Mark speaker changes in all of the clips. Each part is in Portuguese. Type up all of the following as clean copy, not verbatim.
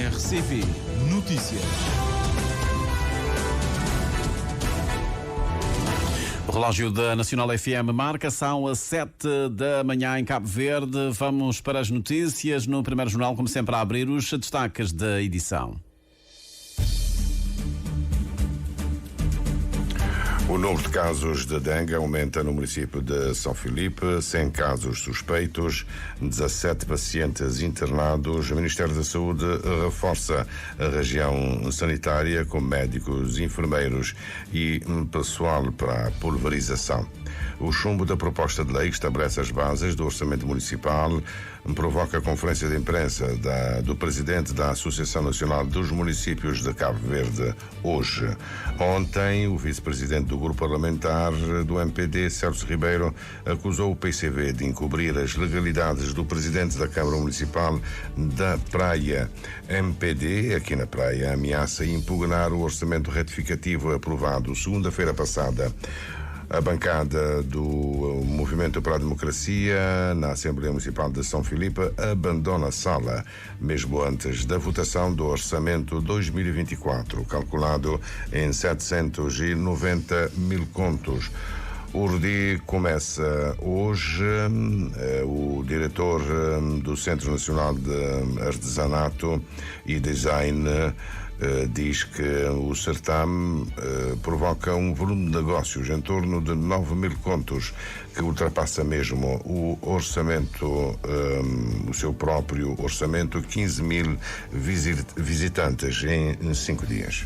Speaker 1: RCP Notícias. O relógio da Nacional FM marca, são as 7 da manhã em Cabo Verde. Vamos para as notícias no primeiro jornal, como sempre, a abrir os destaques da edição.
Speaker 2: O número de casos de dengue aumenta no município de São Filipe, 100 casos suspeitos, 17 pacientes internados. O Ministério da Saúde reforça a região sanitária com médicos, enfermeiros e pessoal para a pulverização. O chumbo da proposta de lei que estabelece as bases do orçamento municipal provoca a conferência de imprensa do presidente da Associação Nacional dos Municípios de Cabo Verde hoje. Ontem, o vice-presidente do grupo parlamentar do MPD, Celso Ribeiro, acusou o PCV de encobrir as legalidades do presidente da Câmara Municipal da Praia. MPD, aqui na Praia, ameaça impugnar o orçamento retificativo aprovado segunda-feira passada. A bancada do Movimento para a Democracia na Assembleia Municipal de São Filipe abandona a sala, mesmo antes da votação do Orçamento 2024, calculado em 790 mil contos. O RDI começa hoje. O diretor do Centro Nacional de Artesanato e Design diz que o certame provoca um volume de negócios em torno de 9 mil contos, que ultrapassa mesmo o orçamento, o seu próprio orçamento, 15 mil visitantes em 5 dias.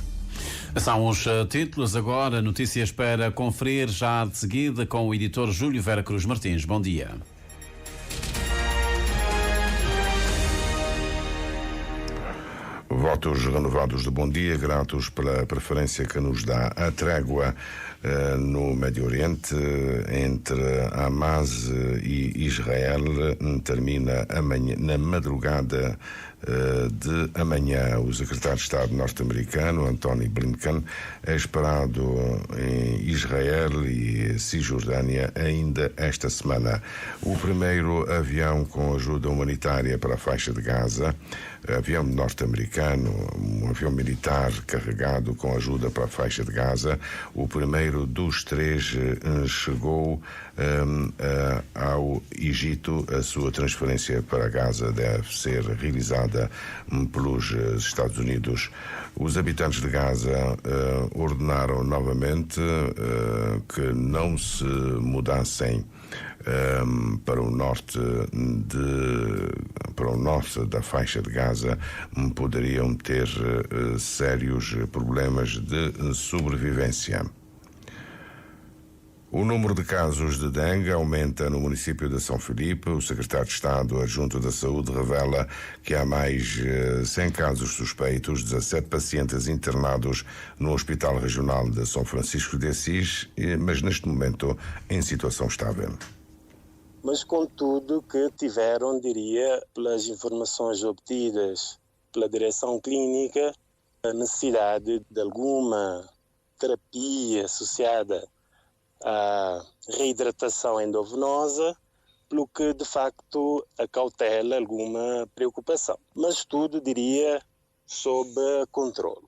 Speaker 1: São os títulos agora, notícias para conferir já de seguida com o editor Júlio Vera Cruz Martins. Bom dia.
Speaker 2: Votos renovados de bom dia, gratos pela preferência que nos dá a trégua no Médio Oriente entre Hamas e Israel. Termina amanhã, na madrugada de amanhã. O secretário de Estado norte-americano, Antony Blinken, é esperado em Israel e Cisjordânia ainda esta semana. O primeiro avião com ajuda humanitária para a faixa de Gaza, avião norte-americano, um avião militar carregado com ajuda para a faixa de Gaza, o primeiro dos 3 chegou ao Egito. A sua transferência para Gaza deve ser realizada pelos Estados Unidos. Os habitantes de Gaza ordenaram novamente que não se mudassem para o norte da faixa de Gaza. Poderiam ter sérios problemas de sobrevivência. O número de casos de dengue aumenta no município de São Filipe. O secretário de Estado adjunto da Saúde revela que há mais 100 casos suspeitos, 17 pacientes internados no Hospital Regional de São Francisco de Assis, mas neste momento em situação estável.
Speaker 3: Mas contudo que tiveram, diria, pelas informações obtidas pela direção clínica, a necessidade de alguma terapia associada à reidratação endovenosa, pelo que de facto acautela alguma preocupação. Mas tudo, diria, sob controle.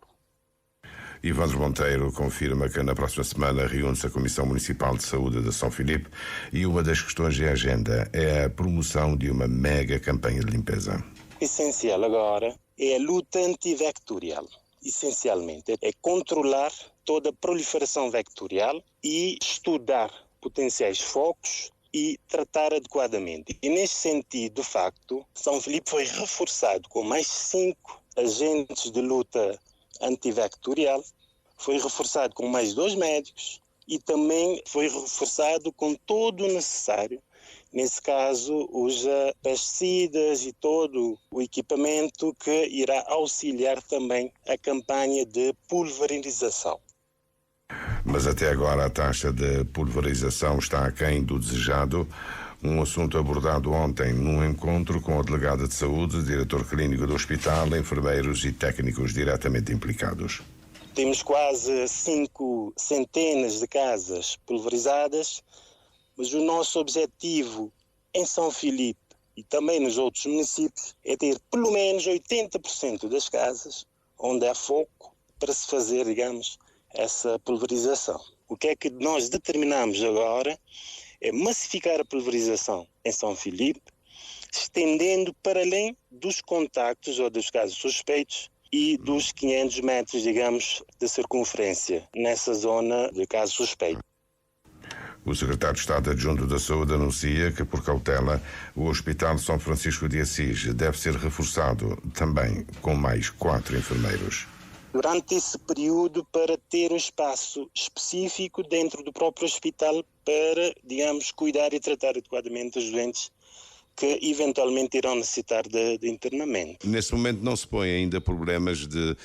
Speaker 2: Ivandro Monteiro confirma que na próxima semana reúne-se a Comissão Municipal de Saúde de São Filipe e uma das questões de agenda é a promoção de uma mega campanha de limpeza.
Speaker 3: O essencial agora é a luta antivectorial. Essencialmente, é controlar toda a proliferação vectorial e estudar potenciais focos e tratar adequadamente. E neste sentido, de facto, São Filipe foi reforçado com mais 5 agentes de luta antivectorial, foi reforçado com mais 2 médicos e também foi reforçado com todo o necessário. Nesse caso, os pesticidas e todo o equipamento que irá auxiliar também a campanha de pulverização.
Speaker 2: Mas até agora a taxa de pulverização está aquém do desejado. Um assunto abordado ontem num encontro com a delegada de saúde, diretor clínico do hospital, enfermeiros e técnicos diretamente implicados.
Speaker 3: Temos quase 5 centenas de casas pulverizadas, mas o nosso objetivo em São Filipe e também nos outros municípios, é ter pelo menos 80% das casas onde há fogo para se fazer, digamos, essa pulverização. O que é que nós determinamos agora é massificar a pulverização em São Filipe, estendendo para além dos contactos ou dos casos suspeitos e dos 500 metros, digamos, de circunferência nessa zona de caso suspeito.
Speaker 2: O secretário de Estado Adjunto da Saúde anuncia que, por cautela, o Hospital São Francisco de Assis deve ser reforçado, também com mais 4 enfermeiros.
Speaker 3: Durante esse período, para ter um espaço específico dentro do próprio hospital para, digamos, cuidar e tratar adequadamente os doentes que eventualmente irão necessitar de internamento.
Speaker 2: Nesse momento não se põe ainda problemas de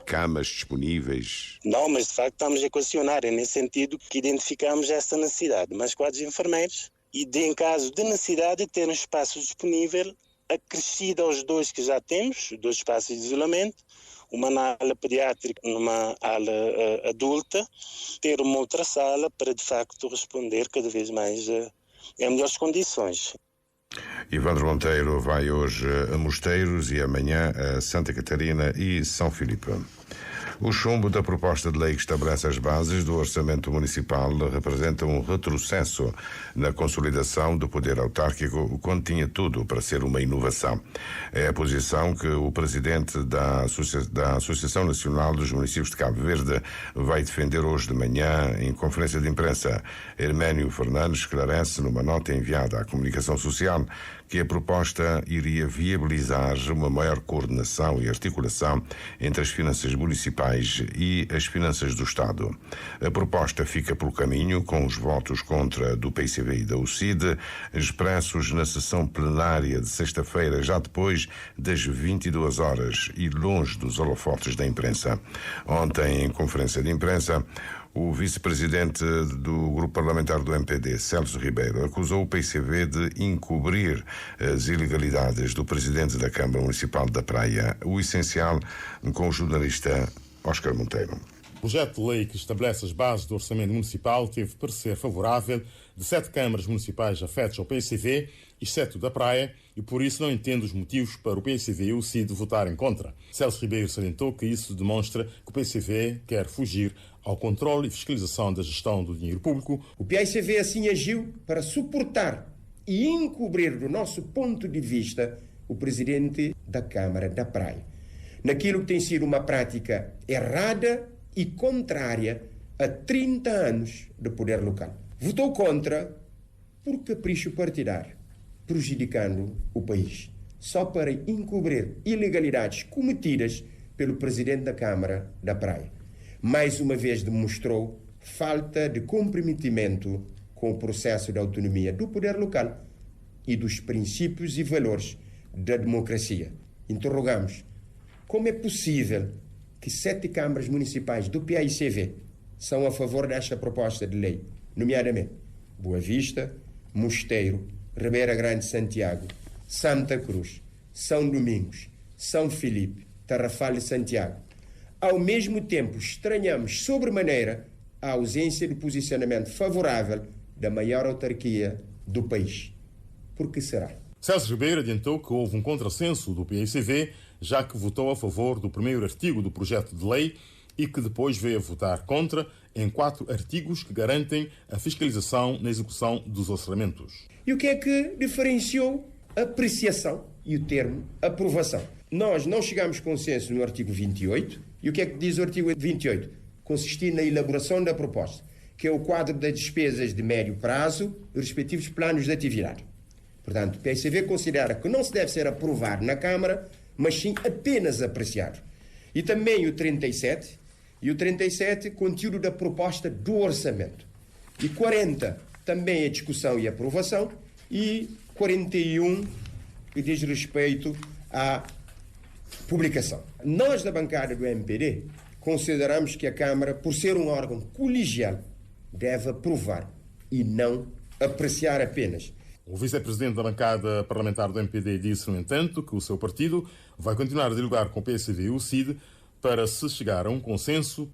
Speaker 2: camas disponíveis?
Speaker 3: Não, mas de facto estamos a equacionar, é nesse sentido que identificamos essa necessidade. Mais 4 enfermeiros e, em caso de necessidade, ter um espaço disponível acrescido aos 2 que já temos, 2 espaços de isolamento, uma na ala pediátrica, numa ala adulta, ter uma outra sala para de facto responder cada vez mais em melhores condições.
Speaker 2: Ivandro Monteiro vai hoje a Mosteiros e amanhã a Santa Catarina e São Filipe. O chumbo da proposta de lei que estabelece as bases do orçamento municipal representa um retrocesso na consolidação do poder autárquico, quando tinha tudo para ser uma inovação. É a posição que o presidente da Associação Nacional dos Municípios de Cabo Verde vai defender hoje de manhã em conferência de imprensa. Herménio Fernandes esclarece numa nota enviada à comunicação social que a proposta iria viabilizar uma maior coordenação e articulação entre as finanças municipais e as finanças do Estado. A proposta fica pelo caminho com os votos contra do PICV e da UCID, expressos na sessão plenária de sexta-feira, já depois das 22 horas e longe dos holofotes da imprensa. Ontem, em conferência de imprensa, o vice-presidente do grupo parlamentar do MPD, Celso Ribeiro, acusou o PICV de encobrir as ilegalidades do presidente da Câmara Municipal da Praia. O essencial com o jornalista Oscar Monteiro.
Speaker 4: O projeto de lei que estabelece as bases do orçamento municipal teve parecer favorável de 7 câmaras municipais afetas ao PICV, exceto da Praia, e por isso não entendo os motivos para o PICV e o CID votarem contra. Celso Ribeiro salientou que isso demonstra que o PICV quer fugir ao controle e fiscalização da gestão do dinheiro público.
Speaker 5: O PICV assim agiu para suportar e encobrir, do nosso ponto de vista, o presidente da Câmara da Praia, naquilo que tem sido uma prática errada e contrária a 30 anos de poder local. Votou contra por capricho partidário, prejudicando o país, só para encobrir ilegalidades cometidas pelo presidente da Câmara da Praia. Mais uma vez demonstrou falta de comprometimento com o processo de autonomia do poder local e dos princípios e valores da democracia. Interrogamos: como é possível que 7 câmaras municipais do PICV são a favor desta proposta de lei, nomeadamente Boa Vista, Mosteiro, Ribeira Grande, Santiago, Santa Cruz, São Domingos, São Filipe, Tarrafal e Santiago? Ao mesmo tempo, estranhamos sobremaneira a ausência de posicionamento favorável da maior autarquia do país. Por que será?
Speaker 4: Celso Ribeiro adiantou que houve um contrassenso do PICV, já que votou a favor do primeiro artigo do projeto de lei e que depois veio a votar contra em 4 artigos que garantem a fiscalização na execução dos orçamentos.
Speaker 5: E o que é que diferenciou a apreciação e o termo aprovação? Nós não chegamos a consenso no artigo 28. E o que é que diz o artigo 28? Consistir na elaboração da proposta, que é o quadro das despesas de médio prazo e os respectivos planos de atividade. Portanto, o PICV considera que não se deve ser aprovado na Câmara, mas sim apenas apreciado. E também o 37, conteúdo da proposta do orçamento. E 40, também a discussão e aprovação. E 41, que diz respeito à publicação. Nós, da bancada do MPD, consideramos que a Câmara, por ser um órgão colegial, deve aprovar e não apreciar apenas.
Speaker 4: O vice-presidente da bancada parlamentar do MPD disse, no entanto, que o seu partido vai continuar a dialogar com o PSV e o CID para se chegar a um consenso.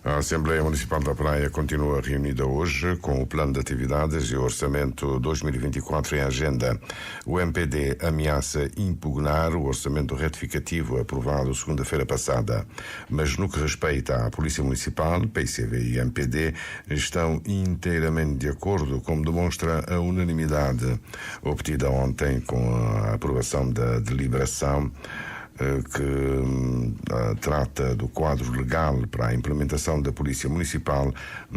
Speaker 2: A Assembleia Municipal da Praia continua reunida hoje com o plano de atividades e o orçamento 2024 em agenda. O MPD ameaça impugnar o orçamento retificativo aprovado segunda-feira passada. Mas no que respeita à Polícia Municipal, PCV e MPD estão inteiramente de acordo, como demonstra a unanimidade obtida ontem com a aprovação da deliberação que trata do quadro legal para a implementação da Polícia Municipal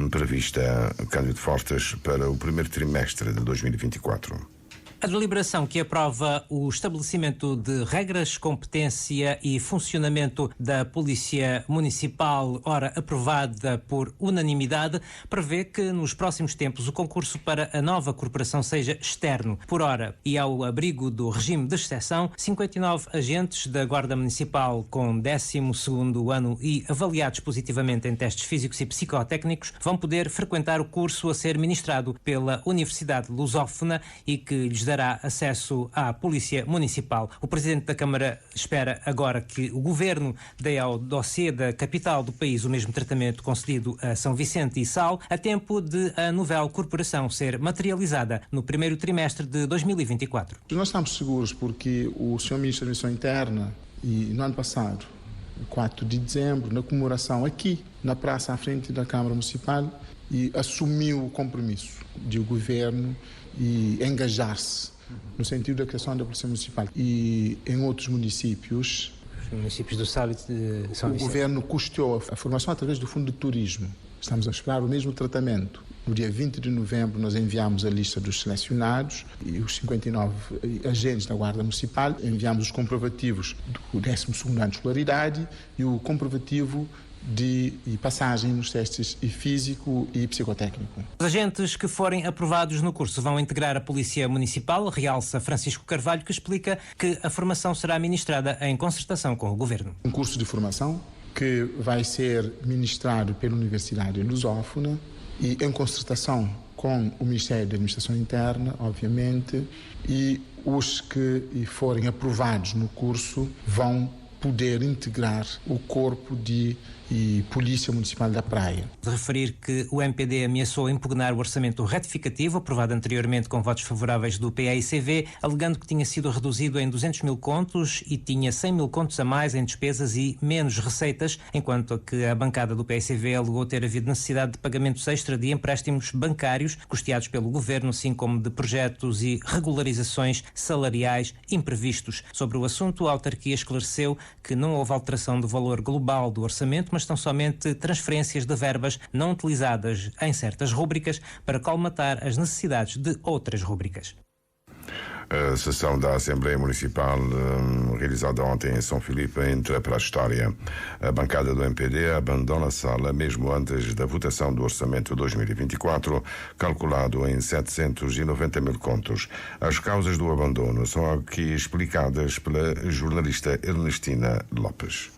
Speaker 2: prevista, Cândido Fortes, para o primeiro trimestre de 2024.
Speaker 6: A deliberação que aprova o estabelecimento de regras, competência e funcionamento da Polícia Municipal, ora aprovada por unanimidade, prevê que nos próximos tempos o concurso para a nova corporação seja externo. Por ora, e ao abrigo do regime de exceção, 59 agentes da Guarda Municipal com 12º ano e avaliados positivamente em testes físicos e psicotécnicos vão poder frequentar o curso a ser ministrado pela Universidade Lusófona e que lhes dará acesso à Polícia Municipal. O Presidente da Câmara espera agora que o Governo dê ao dossiê da capital do país o mesmo tratamento concedido a São Vicente e Sal, a tempo de a nova corporação ser materializada no primeiro trimestre de 2024.
Speaker 7: Nós estamos seguros porque o Sr. Ministro da Administração Interna, e no ano passado, 4 de dezembro, na comemoração aqui, na praça à frente da Câmara Municipal, e assumiu o compromisso de o Governo e engajar-se no sentido da criação da Polícia Municipal. E em outros municípios,
Speaker 6: os municípios do Sal e de São Vicente,
Speaker 7: o Governo custeou a formação através do Fundo de Turismo. Estamos a esperar o mesmo tratamento. No dia 20 de novembro nós enviamos a lista dos selecionados e os 59 agentes da Guarda Municipal. Enviamos os comprovativos do 12º ano de escolaridade e o comprovativo de passagem nos testes físico e psicotécnico.
Speaker 6: Os agentes que forem aprovados no curso vão integrar a Polícia Municipal, realça Francisco Carvalho, que explica que a formação será ministrada em concertação com o Governo.
Speaker 7: Um curso de formação que vai ser ministrado pela Universidade Lusófona e em concertação com o Ministério da Administração Interna, obviamente, e os que forem aprovados no curso vão poder integrar o corpo de Polícia Municipal da Praia.
Speaker 6: De referir que o MPD ameaçou impugnar o orçamento retificativo, aprovado anteriormente com votos favoráveis do PAICV, alegando que tinha sido reduzido em 200 mil contos e tinha 100 mil contos a mais em despesas e menos receitas, enquanto que a bancada do PAICV alegou ter havido necessidade de pagamentos extra de empréstimos bancários custeados pelo Governo, assim como de projetos e regularizações salariais imprevistos. Sobre o assunto, a autarquia esclareceu que não houve alteração do valor global do orçamento, mas estão somente transferências de verbas não utilizadas em certas rúbricas para colmatar as necessidades de outras rúbricas.
Speaker 2: A sessão da Assembleia Municipal realizada ontem em São Filipe entra para a história. A bancada do MPD abandona a sala mesmo antes da votação do orçamento 2024, calculado em 790 mil contos. As causas do abandono são aqui explicadas pela jornalista Ernestina Lopes.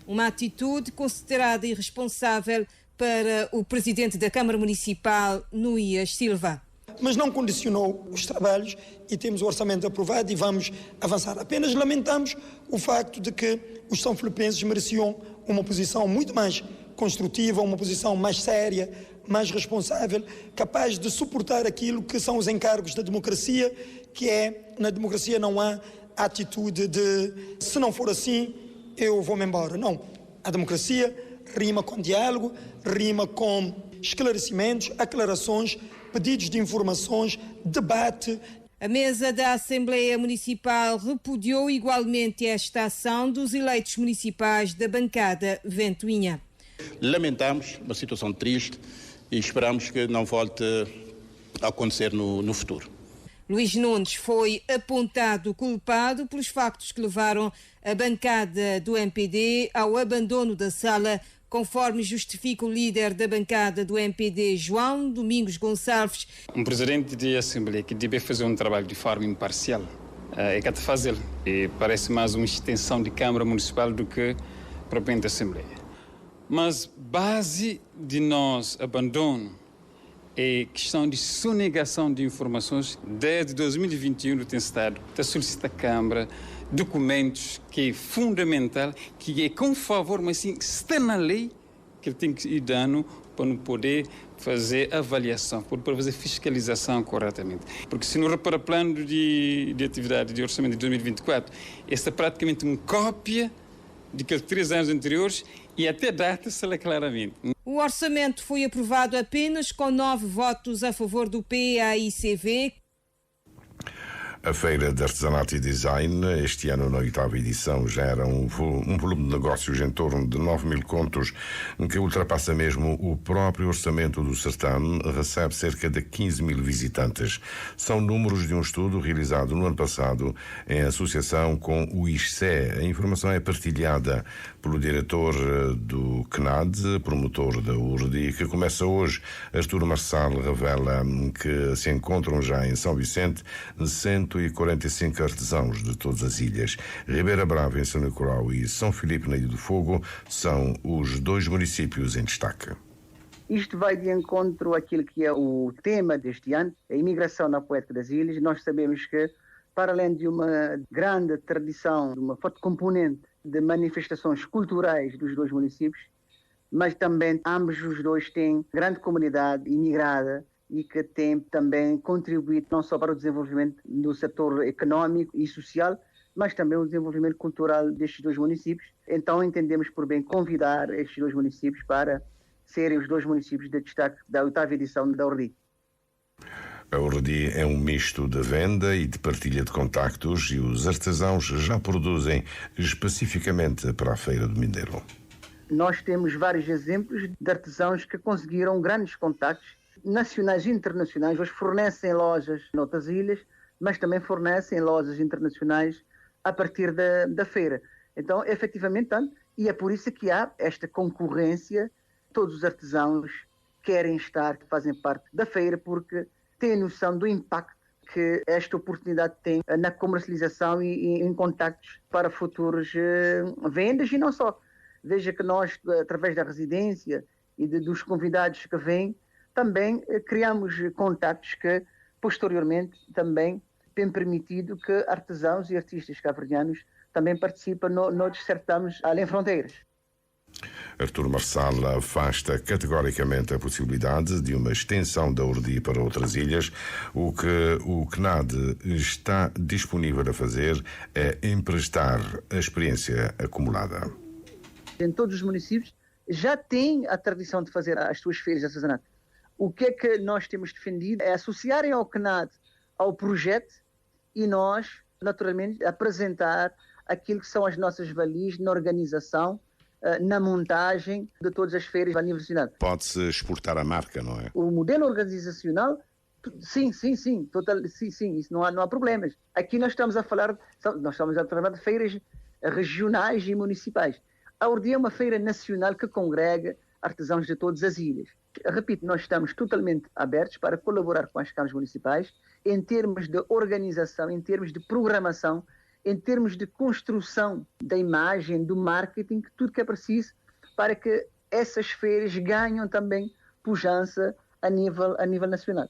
Speaker 8: Uma atitude considerada irresponsável para o Presidente da Câmara Municipal, Nuías Silva.
Speaker 9: Mas não condicionou os trabalhos e temos o orçamento aprovado e vamos avançar. Apenas lamentamos o facto de que os são filipenses mereciam uma posição muito mais construtiva, uma posição mais séria, mais responsável, capaz de suportar aquilo que são os encargos da democracia, que é, na democracia não há a atitude de, se não for assim, eu vou-me embora. Não. A democracia rima com diálogo, rima com esclarecimentos, aclarações, pedidos de informações, debate.
Speaker 8: A mesa da Assembleia Municipal repudiou igualmente esta ação dos eleitos municipais da bancada ventoinha.
Speaker 10: Lamentamos uma situação triste e esperamos que não volte a acontecer no futuro.
Speaker 8: Luís Nunes foi apontado culpado pelos factos que levaram a bancada do MPD ao abandono da sala, conforme justifica o líder da bancada do MPD, João Domingos Gonçalves.
Speaker 11: Um presidente de Assembleia que deve fazer um trabalho de forma imparcial é capaz de fazê-lo. E parece mais uma extensão de Câmara Municipal do que propriamente Assembleia. Mas base de nosso abandono é questão de sonegação de informações. Desde 2021 tem estado a solicitar à Câmara documentos que é fundamental, que é com favor, mas sim está na lei, que ele tem que ir dando para não poder fazer avaliação, para fazer fiscalização corretamente. Porque se não repara o plano de atividade de orçamento de 2024, essa é praticamente uma cópia daqueles 3 anos anteriores e até data-se claramente.
Speaker 8: O orçamento foi aprovado apenas com 9 votos a favor do PAICV.
Speaker 2: A Feira de Artesanato e Design, este ano na 8ª edição, gera um volume de negócios em torno de 9 mil contos, que ultrapassa mesmo o próprio orçamento do certame, recebe cerca de 15 mil visitantes. São números de um estudo realizado no ano passado em associação com o ISCE. A informação é partilhada pelo diretor do CNAD, promotor da URDI, que começa hoje. Artur Marçal revela que se encontram já em São Vicente 145 artesãos de todas as ilhas. Ribeira Brava, em São Nicolau, e São Filipe, na Ilha do Fogo, são os 2 municípios em destaque.
Speaker 12: Isto vai de encontro àquilo que é o tema deste ano, a imigração na Poética das Ilhas. Nós sabemos que, para além de uma grande tradição, de uma forte componente de manifestações culturais dos 2 municípios, mas também ambos os 2 têm grande comunidade imigrada e que tem também contribuído não só para o desenvolvimento do setor económico e social, mas também o desenvolvimento cultural destes 2 municípios. Então entendemos por bem convidar estes 2 municípios para serem os 2 municípios de destaque da 8ª edição da URDI.
Speaker 2: A URDI é um misto de venda e de partilha de contactos, e os artesãos já produzem especificamente para a Feira do Mindelo.
Speaker 12: Nós temos vários exemplos de artesãos que conseguiram grandes contactos nacionais e internacionais. Hoje fornecem lojas noutras ilhas, mas também fornecem lojas internacionais a partir da feira. Então, efetivamente, e é por isso que há esta concorrência. Todos os artesãos querem estar, fazem parte da feira, porque têm noção do impacto que esta oportunidade tem na comercialização e em contactos para futuras vendas, e não só. Veja que nós, através da residência e dos convidados que vêm, também criamos contactos que, posteriormente, também têm permitido que artesãos e artistas cabo-verdianos também participem noutros certames além fronteiras.
Speaker 2: Artur Marçal afasta categoricamente a possibilidade de uma extensão da URDI para outras ilhas. O que o CNAD está disponível a fazer é emprestar a experiência acumulada.
Speaker 12: Em todos os municípios já têm a tradição de fazer as suas feiras de artesanato. O que é que nós temos defendido é associarem ao CNAD ao projeto e nós, naturalmente, apresentar aquilo que são as nossas valias na organização, na montagem de todas as feiras da universidade.
Speaker 2: Pode-se exportar a marca, não é?
Speaker 12: O modelo organizacional, sim, isso não há problemas. Aqui nós estamos a falar de feiras regionais e municipais. A URDI é uma feira nacional que congrega artesãos de todas as ilhas. Repito, nós estamos totalmente abertos para colaborar com as câmaras municipais em termos de organização, em termos de programação, em termos de construção da imagem, do marketing, tudo que é preciso para que essas feiras ganhem também pujança a nível nacional.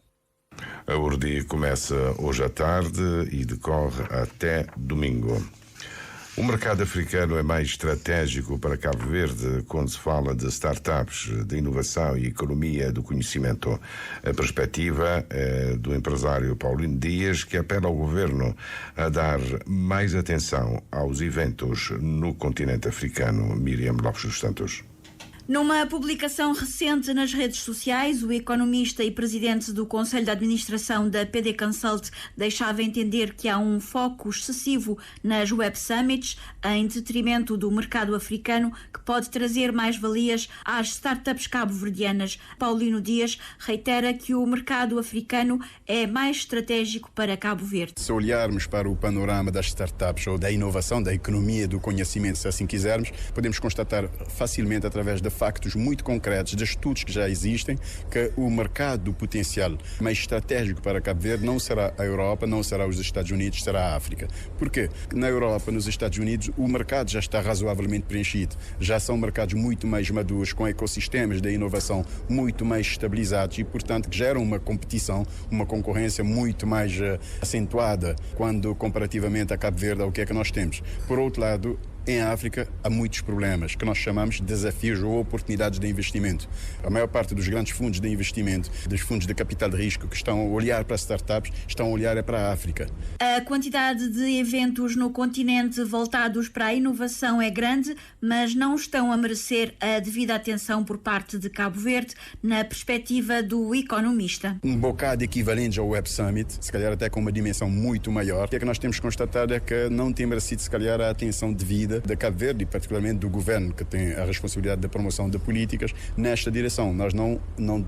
Speaker 2: A URDI começa hoje à tarde e decorre até domingo. O mercado africano é mais estratégico para Cabo Verde quando se fala de startups, de inovação e economia do conhecimento. A perspectiva é do empresário Paulino Dias, que apela ao governo a dar mais atenção aos eventos no continente africano. Miriam Lopes dos Santos.
Speaker 13: Numa publicação recente nas redes sociais, o economista e presidente do Conselho de Administração da PD Consult deixava entender que há um foco excessivo nas Web Summits, em detrimento do mercado africano, que pode trazer mais-valias às startups cabo-verdianas. Paulino Dias reitera que o mercado africano é mais estratégico para Cabo Verde.
Speaker 14: Se olharmos para o panorama das startups ou da inovação, da economia do conhecimento, se assim quisermos, podemos constatar facilmente através de factos muito concretos, de estudos que já existem, que o mercado potencial mais estratégico para Cabo Verde não será a Europa, não será os Estados Unidos, será a África. Porquê? Na Europa, nos Estados Unidos, o mercado já está razoavelmente preenchido. Já são mercados muito mais maduros, com ecossistemas de inovação muito mais estabilizados e, portanto, geram uma competição, uma concorrência muito mais acentuada quando comparativamente a Cabo Verde ao que é que nós temos. Por outro lado, em África há muitos problemas, que nós chamamos de desafios ou oportunidades de investimento. A maior parte dos grandes fundos de investimento, dos fundos de capital de risco que estão a olhar para startups, estão a olhar para a África.
Speaker 13: A quantidade de eventos no continente voltados para a inovação é grande, mas não estão a merecer a devida atenção por parte de Cabo Verde, na perspectiva do economista.
Speaker 14: Um bocado equivalente ao Web Summit, se calhar até com uma dimensão muito maior. O que é que nós temos constatado é que não tem merecido, se calhar, a atenção devida da Cabo Verde e particularmente do governo, que tem a responsabilidade da promoção de políticas nesta direção. Nós não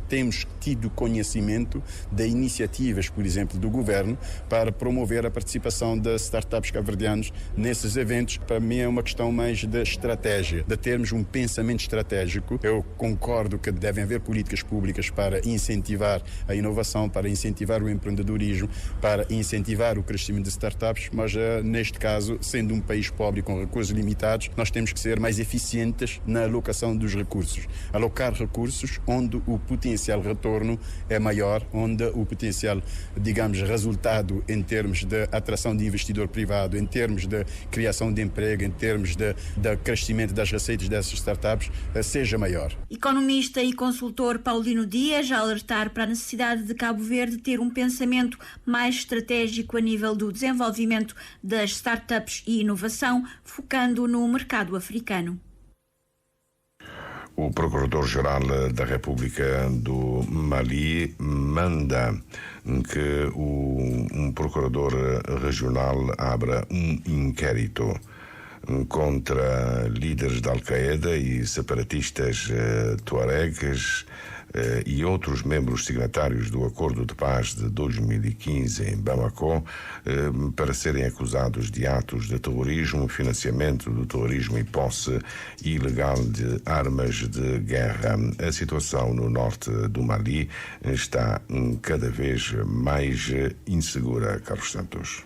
Speaker 14: temos tido conhecimento de iniciativas, por exemplo, do governo para promover a participação de startups cabo-verdianos nesses eventos. Para mim é uma questão mais de estratégia, de termos um pensamento estratégico. Eu concordo que devem haver políticas públicas para incentivar a inovação, para incentivar o empreendedorismo, para incentivar o crescimento de startups, mas neste caso, sendo um país pobre com recursos limitados, nós temos que ser mais eficientes na alocação dos recursos. Alocar recursos onde o potencial retorno é maior, onde o potencial, digamos, resultado em termos de atração de investidor privado, em termos de criação de emprego, em termos de crescimento das receitas dessas startups, seja maior.
Speaker 13: Economista e consultor Paulino Dias a alertar para a necessidade de Cabo Verde ter um pensamento mais estratégico a nível do desenvolvimento das startups e inovação, focando no mercado africano.
Speaker 2: O Procurador-Geral da República do Mali manda que um procurador regional abra um inquérito contra líderes da Al-Qaeda e separatistas tuaregs e outros membros signatários do Acordo de Paz de 2015 em Bamako para serem acusados de atos de terrorismo, financiamento do terrorismo e posse ilegal de armas de guerra. A situação no norte do Mali está cada vez mais insegura, Carlos Santos.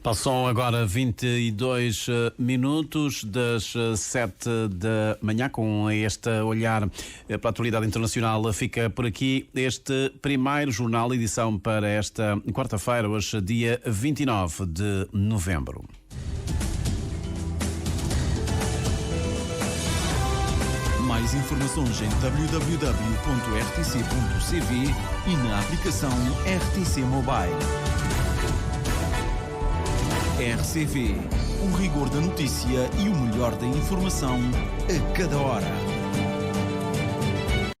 Speaker 1: Passam agora 22 minutos das 7 da manhã. Com este olhar para a atualidade internacional, fica por aqui este primeiro jornal, edição para esta quarta-feira, hoje dia 29 de novembro.
Speaker 15: Mais informações em www.rtc.cv e na aplicação RTC Mobile. RCV, o rigor da notícia e o melhor da informação a cada hora.